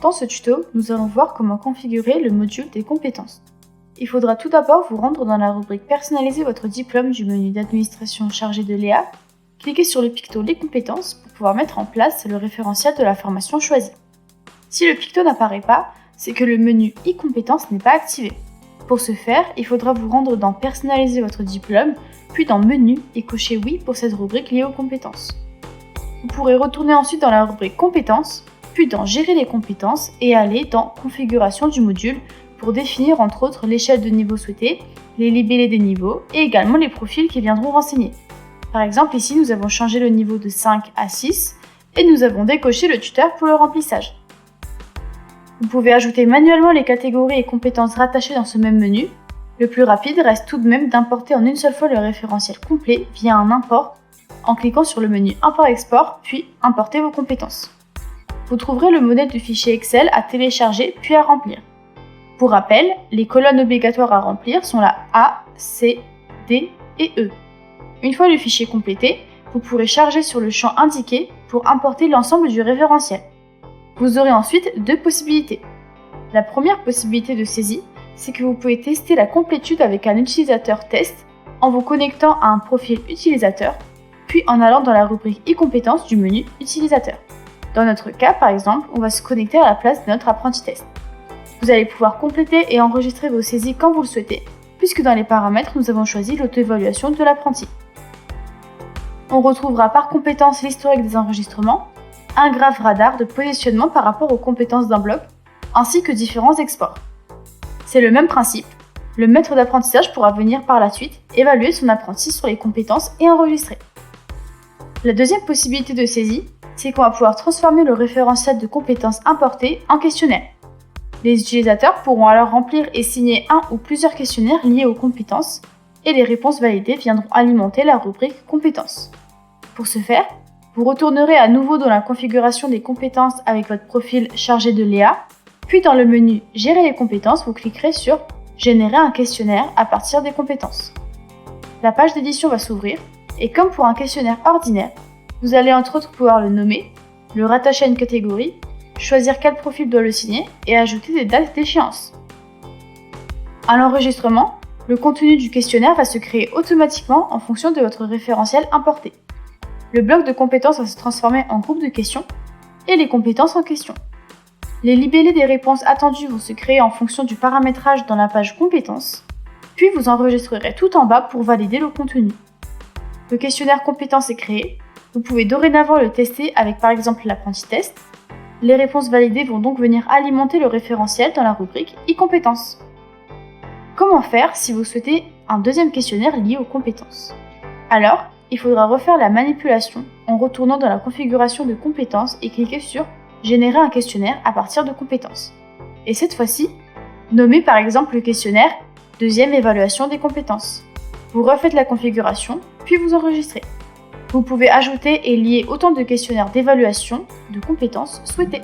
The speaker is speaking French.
Dans ce tuto, nous allons voir comment configurer le module des compétences. Il faudra tout d'abord vous rendre dans la rubrique Personnaliser votre diplôme du menu d'administration chargé de Léa. Cliquez sur le picto Les compétences pour pouvoir mettre en place le référentiel de la formation choisie. Si le picto n'apparaît pas, c'est que le menu e-compétences n'est pas activé. Pour ce faire, il faudra vous rendre dans Personnaliser votre diplôme, puis dans Menu et cocher Oui pour cette rubrique liée aux compétences. Vous pourrez retourner ensuite dans la rubrique Compétences, puis dans Gérer les compétences et aller dans Configuration du module pour définir entre autres l'échelle de niveau souhaitée, les libellés des niveaux et également les profils qui viendront renseigner. Par exemple, ici nous avons changé le niveau de 5 à 6 et nous avons décoché le tuteur pour le remplissage. Vous pouvez ajouter manuellement les catégories et compétences rattachées dans ce même menu. Le plus rapide reste tout de même d'importer en une seule fois le référentiel complet via un import en cliquant sur le menu Import-Export puis Importer vos compétences. Vous trouverez le modèle du fichier Excel à télécharger puis à remplir. Pour rappel, les colonnes obligatoires à remplir sont la A, C, D et E. Une fois le fichier complété, vous pourrez charger sur le champ indiqué pour importer l'ensemble du référentiel. Vous aurez ensuite deux possibilités. La première possibilité de saisie, c'est que vous pouvez tester la complétude avec un utilisateur test en vous connectant à un profil utilisateur, puis en allant dans la rubrique e-compétences du menu utilisateur. Dans notre cas, par exemple, on va se connecter à la place de notre apprenti test. Vous allez pouvoir compléter et enregistrer vos saisies quand vous le souhaitez, puisque dans les paramètres, nous avons choisi l'auto-évaluation de l'apprenti. On retrouvera par compétence l'historique des enregistrements, un graphe radar de positionnement par rapport aux compétences d'un bloc, ainsi que différents exports. C'est le même principe. Le maître d'apprentissage pourra venir par la suite évaluer son apprenti sur les compétences et enregistrer. La deuxième possibilité de saisie, c'est qu'on va pouvoir transformer le référentiel de compétences importées en questionnaire. Les utilisateurs pourront alors remplir et signer un ou plusieurs questionnaires liés aux compétences et les réponses validées viendront alimenter la rubrique compétences. Pour ce faire, vous retournerez à nouveau dans la configuration des compétences avec votre profil chargé de Léa, puis dans le menu Gérer les compétences, vous cliquerez sur Générer un questionnaire à partir des compétences. La page d'édition va s'ouvrir et comme pour un questionnaire ordinaire, vous allez entre autres pouvoir le nommer, le rattacher à une catégorie, choisir quel profil doit le signer et ajouter des dates d'échéance. À l'enregistrement, le contenu du questionnaire va se créer automatiquement en fonction de votre référentiel importé. Le bloc de compétences va se transformer en groupe de questions et les compétences en questions. Les libellés des réponses attendues vont se créer en fonction du paramétrage dans la page compétences, puis vous enregistrerez tout en bas pour valider le contenu. Le questionnaire compétences est créé. Vous pouvez dorénavant le tester avec par exemple l'apprenti test. Les réponses validées vont donc venir alimenter le référentiel dans la rubrique e-compétences. Comment faire si vous souhaitez un deuxième questionnaire lié aux compétences? Alors, il faudra refaire la manipulation en retournant dans la configuration de compétences et cliquer sur Générer un questionnaire à partir de compétences. Et cette fois-ci, nommez par exemple le questionnaire Deuxième évaluation des compétences. Vous refaites la configuration, puis vous enregistrez. Vous pouvez ajouter et lier autant de questionnaires d'évaluation de compétences souhaités.